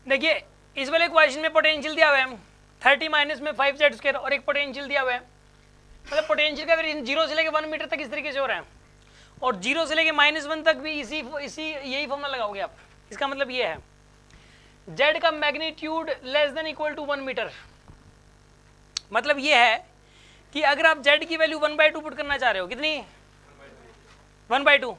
देखिए इस वाले क्वेश्चन में पोटेंशियल दिया हुआ है 30 माइनस में 5z² और एक पोटेंशियल दिया हुआ है, मतलब पोटेंशियल का वेरिएशन 0 से लेके 1 मीटर तक इस तरीके से हो रहा है और 0 से लेके -1 तक भी इसी यही फॉर्मूला लगाओगे आप। इसका मतलब ये है z का magnitude less than equal to 1 metre. मतलब ये है कि अगर आप z की वैल्यू 1/2 पुट करना चाह रहे हो, कितनी 1/2,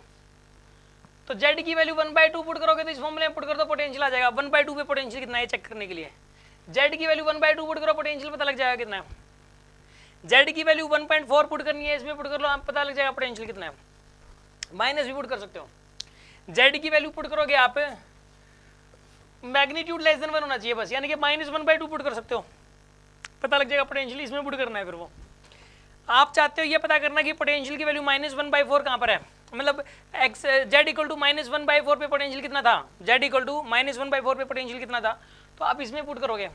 तो z की वैल्यू 1/2 पुट करोगे तो इस फॉर्मूले में पुट कर दो, पोटेंशियल आ जाएगा। 1/2 पे पोटेंशियल कितना है चेक करने के लिए z की वैल्यू 1/2 पुट करो, पोटेंशियल पता लग जाएगा कितना है। z की वैल्यू 1.4 पुट करनी है, इसमें पुट कर लो, आप पता लग जाएगा पोटेंशियल कितना है। माइनस भी पुट कर सकते हो। z की वैल्यू पुट करोगे आप, मैग्नीट्यूड लेस देन 1 होना चाहिए बस, यानी कि -1/2 पुट कर सकते हो, पता लग जाएगा पोटेंशियल। इसमें पुट करना है फिर वो आप चाहते हो ये पता करना कि पोटेंशियल की वैल्यू -1/4 कहाँ पर है, मतलब x z इक्वल टू -1/4 पे पोटेंशियल कितना था, z इक्वल टू -1/4 पे पोटेंशियल कितना था, तो आप इसमें पुट करोगे।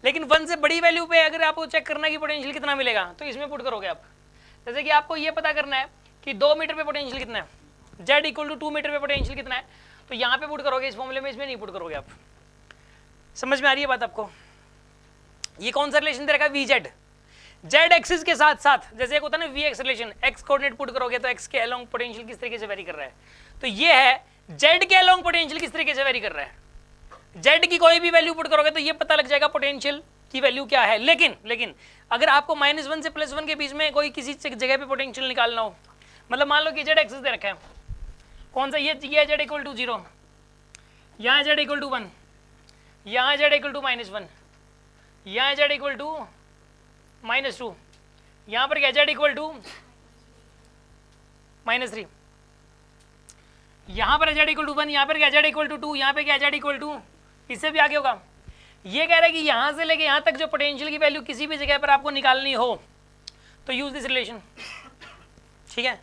लेकिन 1 से बड़ी वैल्यू पे अगर आपको चेक करना है कि पोटेंशियल कितना मिलेगा तो इसमें पुट करोगे आप। जैसे कि आपको ये पता करना है कि 2 मीटर पे पोटेंशियल कितना है, z इक्वल टू 2 मीटर पे पोटेंशियल कितना है, तो यहाँ पे पुट करोगे इस फॉर्मूले में, इसमें नहीं पुट करोगे आप। समझ में आ रही है बात आपको? ये कौन सा रिलेशन दे रखा है, VZ, z एक्सिस के साथ साथ, जैसे एक होता है ना Vx relation, x coordinate put करोगे तो x के अलोंग पोटेंशियल किस तरीके से वेरी कर रहा है, तो ये है z के अलोंग पोटेंशियल किस तरीके से वेरी कर रहा है। z की कोई भी वैल्यू पुट करोगे तो ये पता लग जाएगा पोटेंशियल की वैल्यू क्या है। लेकिन अगर आपको -1 से +1 के बीच में कोई किसी जगह पे पोटेंशियल निकालना हो, मतलब मान लो कि z एक्सिस दे रखा है, कौन सा, ये z इक्वल टू 0, यहाँ z इक्वल टू 1, यहाँ z इक्वल टू -1, यहाँ z इक्वल टू -2, यहाँ पर क्या z इक्वल टू -3, यहाँ पर z इक्वल टू 1, यहाँ पर क्या z इक्वल टू 2, यहाँ पे क्या z इक्वल टू, इससे भी आगे होगा। ये कह रहा है कि यहाँ से लेके यहाँ तक जो पोटेंशियल की वैल्यू किसी भी जगह पर आपको निकालनी हो तो यूज दिस रिलेशन, ठीक है।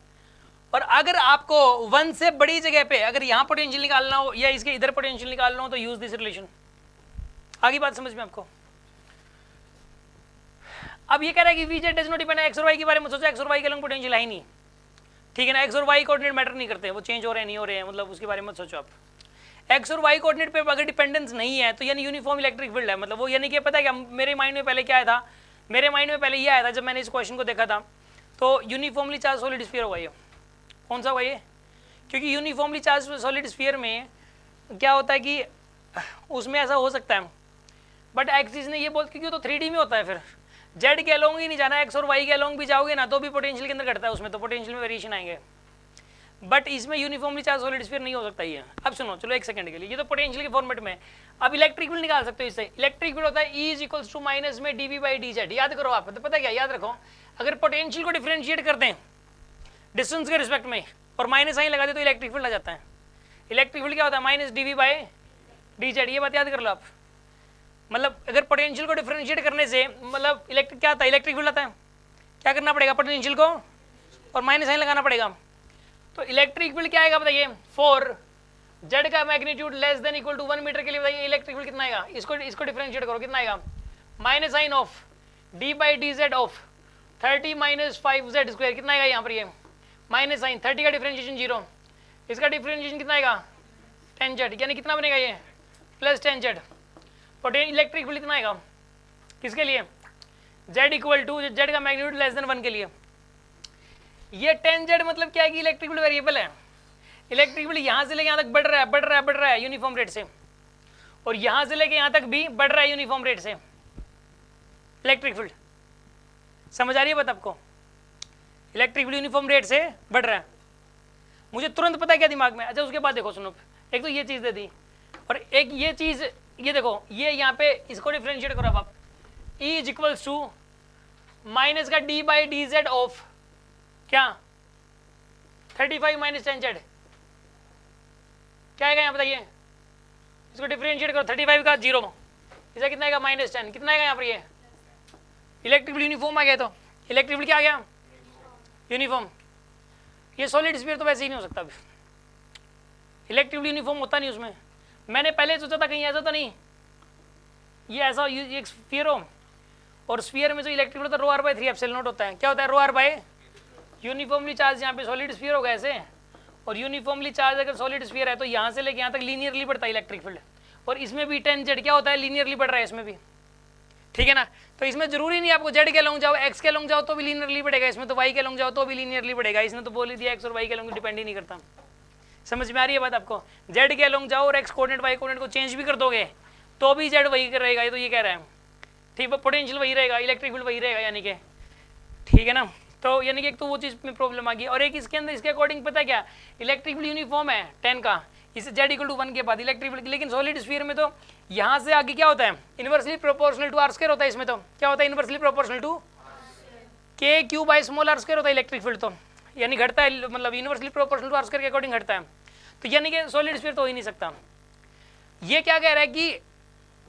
और अगर आपको 1 से बड़ी जगह पे अगर यहाँ पोटेंशियल निकालना हो या इसके इधर पोटेंशियल निकालना हो तो यूज दिस रिलेशन। आगे बात समझ में आपको? अब ये कह रहा है कि VZ does not depend, x और वाई के बारे में सोचो, एक्स और वाई के लंग पोटेंशियल है ही नहीं, ठीक है ना, एक्स और वाई कोऑर्डिनेट मैटर नहीं करते, वो चेंज हो रहे हैं नहीं हो रहे हैं, मतलब उसके बारे में मत सोचो आप। एक्स और वाई कोऑर्डिनेट पे अगर डिपेंडेंस नहीं है तो यानी यूनिफॉर्म इलेक्ट्रिक फील्ड है, मतलब वो यानी कि पता है क्या मेरे माइंड में पहले क्या आया था, मेरे माइंड में पहले ये आया था जब मैंने इस क्वेश्चन को देखा था, तो यूनिफॉर्मली चार्ज सॉलिड स्फीयर होगा ये, कौन सा होगा ये, क्योंकि यूनिफॉर्मली चार्ज सॉलिड स्फीयर में क्या होता है कि उसमें ऐसा हो सकता है, बट एक्सिस ने ये बोल, क्योंकि तो 3D में होता है, फिर z के अलोंग ही नहीं जाना, एक्स और वाई के अलोंग भी जाओगे ना तो भी पोटेंशियल के अंदर घटता है, उसमें तो पोटेंशियल में वेरिएशन आएंगे, बट इसमें यूनिफॉर्मली चार्ज सॉलिड स्फीयर नहीं हो सकता ये। अब सुनो, चलो एक सेकंड के लिए, ये तो पोटेंशियल के फॉर्मेट में। अब इलेक्ट्रिक फील्ड निकाल सकते हो इससे। इलेक्ट्रिक फील्ड होता है E इक्वल्स टू माइनस में dV/dz। याद करो आप, तो पता क्या याद रखो, अगर पोटेंशियल को डिफरेंशिएट करते हैं डिस्टेंस के रिस्पेक्ट में और माइनस साइन लगा दे तो इलेक्ट्रिक फील्ड आ जाता है। इलेक्ट्रिक फील्ड क्या होता है, -dV/dz, ये बात याद कर लो आप। मतलब अगर पोटेंशियल को डिफरेंशिएट करने से मतलब इलेक्ट्रिक क्या आता है, इलेक्ट्रिक फील्ड आता है, क्या करना पड़ेगा, पोटेंशियल को और माइनस साइन लगाना पड़ेगा, तो इलेक्ट्रिक फील्ड क्या आएगा बताइए, 4 z का magnitude less than equal to 1 metre के लिए बताइए इलेक्ट्रिक फील्ड कितना आएगा, इसको डिफरेंशिएट करो, कितना आएगा, minus sine of d/dz of 30 minus 5z², कितना आएगा यहाँ पर, ये माइनस साइन 30 का डिफरेंशिएशन 0, इसका डिफरेंशिएशन कितना आएगा 10z, यानी कितना बनेगा ये +10z। पोटेंशियल इलेक्ट्रिक फील्ड कितना आएगा किसके लिए, z इक्वल टू z का मैग्नीट्यूड लेस देन 1 के लिए। ये 10z मतलब क्या है कि इलेक्ट्रिक फील्ड वेरिएबल है, इलेक्ट्रिक फील्ड यहाँ से लेके यहाँ तक बढ़ रहा है यूनिफॉर्म रेट से, और यहाँ से लेके यहाँ तक भी बढ़ रहा है यूनिफॉर्म रेट से इलेक्ट्रिक फील्ड। समझ आ रही है बात आपको, इलेक्ट्रिक फील्ड यूनिफॉर्म रेट से बढ़ रहा है। मुझे तुरंत पता है क्या दिमाग में, अच्छा उसके बाद देखो सुनो, एक तो ये चीज़ दे दी और एक ये चीज़, ये देखो ये यहाँ पे इसको डिफरेंशिएट करो अब आप, E इक्वल्स टू माइनस का d/dz ऑफ क्या 35 माइनस 10z, क्या आएगा यहाँ बताइए, इसको डिफरेंशिएट करो, 35 का 0, इसका कितना आएगा -10, कितना आएगा यहाँ पर, ये इलेक्ट्रिक फील्ड यूनिफॉर्म आ गया, तो इलेक्ट्रिक फील्ड क्या आ गया यूनिफॉर्म। ये सॉलिड स्फीयर तो वैसे ही नहीं हो सकता, अभी इलेक्ट्रिक फील्ड यूनिफॉर्म होता नहीं उसमें। मैंने पहले सोचा था कहीं ऐसा तो नहीं, ये ऐसा ये एक स्फीयर हो और स्फीयर में जो इलेक्ट्रिक फील्ड होता है ρr/3 एप्सिलॉन नॉट होता है, क्या होता है ρr/, यूनिफॉर्मली चार्ज यहाँ पे सॉलिड स्फीयर होगा ऐसे, और यूनिफॉर्मली चार्ज अगर सॉलिड स्फीयर है तो यहाँ से लेके यहाँ तक लीनियरली बढ़ता है इलेक्ट्रिक फील्ड, और इसमें भी टेन जेड क्या होता है, लीनियरली बढ़ रहा है इसमें भी, ठीक है ना। तो इसमें जरूरी नहीं आपको जेड के लॉन्ग जाओ, एक्स के लॉन्ग जाओ तो भी लीनियरली बढ़ेगा, इसमें तो वाई के लॉन्ग जाओ तो भी लीनियरली बढ़ेगा। इसने तो बोल ही दिया एक्स और वाई के लॉन्ग डिपेंड ही नहीं करता। समझ में आ रही है बात आपको? जेड के लॉन्ग जाओ और एक्स कोऑर्डिनेट वाई कोऑर्डिनेट को चेंज भी कर दोगे तो भी जेड वही रहेगा, ये तो ये कह रहा है, ठीक है। पोटेंशियल वही रहेगा, इलेक्ट्रिक फील्ड वही रहेगा, यानी कि ठीक है ना। तो यानी कि एक तो वो चीज़ में प्रॉब्लम आ गई, और एक इसके अंदर इसके अकॉर्डिंग पता है क्या, इलेक्ट्रिक फील्ड यूनिफॉर्म है 10 का, इसे जेड इक्वल टू 1 के बाद इलेक्ट्रिक फील्ड। लेकिन सॉलिड स्फीयर में तो यहाँ से आगे क्या होता है, inversely proportional to R square होता है। इसमें तो क्या होता है, inversely proportional to K Q by small R square होता है इलेक्ट्रिक फील्ड, तो यानी घटता है, मतलब inversely proportional to R square के अकॉर्डिंग घटता है। तो यानी कि सॉलिड स्फीयर तो हो ही नहीं सकता। ये क्या कह रहा है कि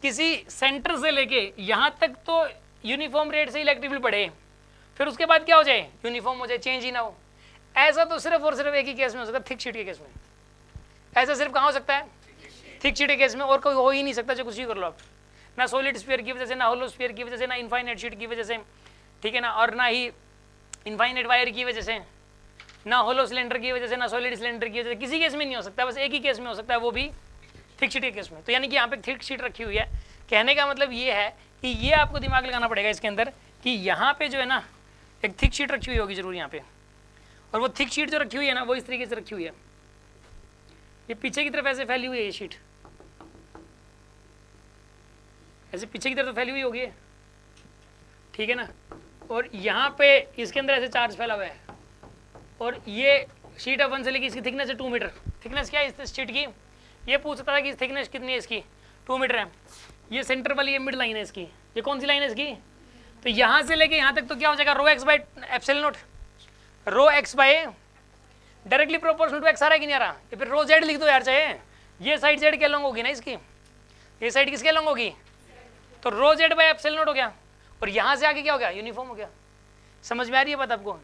किसी सेंटर से लेके यहाँ तक तो यूनिफॉर्म रेट से इलेक्ट्रिक फील्ड बढ़े, फिर उसके बाद क्या हो जाए, यूनिफॉर्म हो जाए, चेंज ही ना हो। ऐसा तो सिर्फ और सिर्फ एक ही केस में हो सकता है, थिक शीट के केस में। ऐसा सिर्फ कहाँ हो सकता है, थिक शीट के केस में, और कोई हो ही नहीं सकता। जो कुछ ही कर लो आप, ना सॉलिड स्फीयर की वजह से, ना होलो स्फीयर की वजह से, ना इनफाइनाइट शीट की वजह से, ठीक है ना, और ना ही इनफाइनाइट वायर की वजह से, ना होलो सिलेंडर की वजह से, ना सॉलिड सिलेंडर की वजह से, किसी केस में नहीं हो सकता। बस एक ही केस में हो सकता है, वो भी थिक शीट के केस में। तो यानी कि यहाँ पे थिक शीट रखी हुई है। कहने का मतलब ये है कि ये आपको दिमाग लगाना पड़ेगा इसके अंदर कि यहाँ पे जो है ना एक थिक शीट रखी हुई होगी जरूर यहाँ पे, और वो थिक शीट जो रखी हुई है ना वो इस तरीके से रखी हुई है, ये पीछे की तरफ ऐसे फैली हुई है, ये शीट ऐसे पीछे की तरफ फैली हुई होगी, ठीक है ना। और यहाँ पे इसके अंदर ऐसे चार्ज फैला हुआ है, और ये शीट ऑफ 1 से लेकर इसकी थिकनेस है 2 मीटर। थिकनेस क्या है इस शीट की, ये पूछ सकता था कि थिकनेस कितनी है इसकी, 2 मीटर है। ये सेंटर वाली ये मिड लाइन है इसकी, ये कौन सी लाइन है इसकी, तो यहाँ से लेके यहाँ तक तो क्या हो जाएगा, rho x by epsilon naught, rho x by directly proportional to x आ रहा है कि नहीं आ रहा, या फिर रो जेड लिख दो यार, चाहे ये साइड जेड के लॉन्ग होगी ना इसकी, ये साइड किसके लॉन्ग होगी, तो रो जेड बाई एप्सिलॉन नॉट हो गया, और यहाँ से आगे क्या हो गया, यूनिफॉर्म हो गया। समझ में आ रही है बात आपको?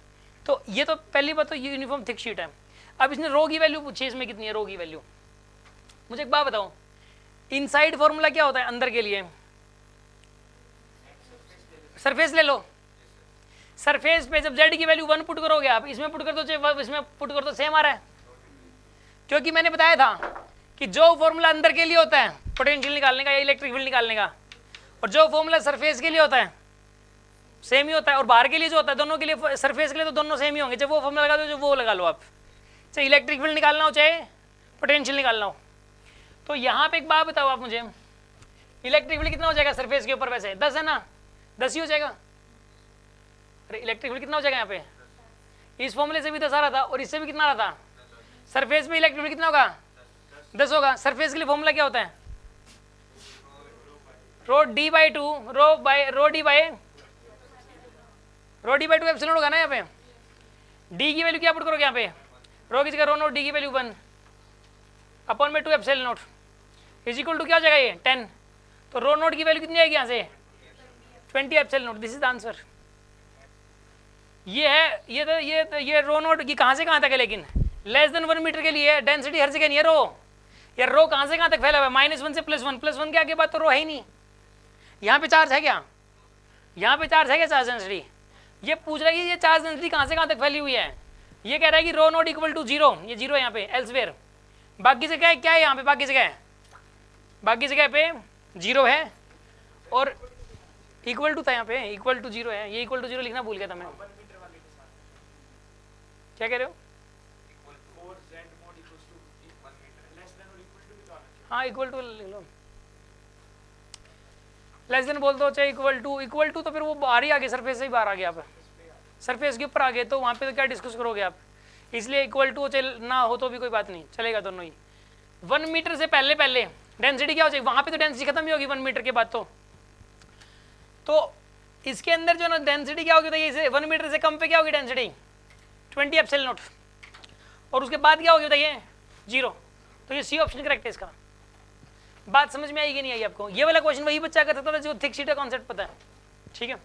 तो ये तो पहली बात तो ये यूनिफॉर्म थिक शीट है। अब इसने रो की वैल्यू पूछी, इसमें कितनी है रो की वैल्यू। मुझे एक बात बताओ, इनसाइड फॉर्मूला क्या होता है अंदर के लिए, सरफेस ले लो, सरफेस पे जब जेड की वैल्यू 1 पुट करोगे आप, इसमें पुट कर दो, इसमें पुट कर दो, सेम आ रहा है। क्योंकि मैंने बताया था कि जो फॉर्मूला अंदर के लिए होता है पोटेंशियल निकालने का या इलेक्ट्रिक फील्ड निकालने का, और जो फॉर्मूला सरफेस के लिए होता है सेम ही होता है, और बाहर के लिए जो होता है, दोनों के लिए, सरफेस के लिए तो दोनों सेम ही होंगे। जब वो फॉर्मूला लगा दो जो वो लगा लो आप, चाहे इलेक्ट्रिक फील्ड निकालना हो चाहे पोटेंशियल निकालना हो। तो यहाँ पे एक बात बताओ आप मुझे, इलेक्ट्रिक फील्ड कितना हो जाएगा सरफेस के ऊपर, वैसे 10 है ना, 10 ही हो जाएगा। अरे इलेक्ट्रिक फील्ड कितना हो जाएगा यहाँ पे, इस फॉर्मूले से भी 10 आ रहा था और इससे भी कितना आ रहा था, सरफेस में इलेक्ट्रिक फील्ड कितना होगा, 10 होगा। सरफेस के लिए फॉर्मूला क्या होता है, rho d by 2, rho d by 2 epsilon होगा ना। यहाँ पे डी की वैल्यू क्या पुट करोगे यहाँ पे, रो की जगह रो नोट डी की वैल्यू 1 अपॉन में 2 epsilon naught is equal to क्या हो जाएगा ये 10। तो रो नोट की वैल्यू कितनी आएगी यहाँ से 20 epsilon note. This is the answer. ये है, ये रो नोट की कहाँ से कहाँ तक है, लेकिन लेस देन 1 मीटर के लिए डेंसिटी हर जगह नहीं है रो। यार रो कहाँ से कहाँ तक फैला हुआ है, -1 से +1 के आगे बात तो रो है ही नहीं। यहाँ पे चार्ज है क्या, यहाँ पे चार्ज है क्या, चार्ज डेंसिटी। ये पूछ रहा है कि ये चार्ज डेंसिटी कहाँ से कहाँ तक फैली हुई है। ये कह रहा है कि रो नोट इक्वल टू 0, ये 0 है यहाँ पे एल्सवेयर। बाकी जगह क्या है यहाँ पे, बाकी जगह पे 0 है और इक्वल टू था यहाँ पे, इक्वल टू 0 है। ये इक्वल टू 0 लिखना भूल गया था मैं। क्या कह रहे हो, हाँ इक्वल टू लिख लो, लेस देन बोल दो चाहे इक्वल टू तो फिर वो बाहर ही आ गए, सरफेस से ही बाहर आ गए आप, सरफेस के ऊपर आ गए, तो वहाँ पे तो क्या डिस्कस करोगे आप। इसलिए इक्वल टू चल ना हो तो भी कोई बात नहीं, चलेगा दोनों ही। 1 मीटर से पहले डेंसिटी क्या हो जाएगी, वहाँ पे तो डेंसिटी खत्म ही होगी 1 मीटर के बाद। तो इसके अंदर जो ना डेंसिटी क्या होगी, तो ये 1 मीटर से कम पे क्या होगी डेंसिटी 20 एप्सिलॉन नॉट, और उसके बाद क्या होगी बताइए 0। तो ये सी ऑप्शन करेक्ट है इसका। बात समझ में आई कि नहीं आई आपको। ये वाला क्वेश्चन वही बच्चा करता था जो थिक शीट का कॉन्सेप्ट पता है, ठीक है।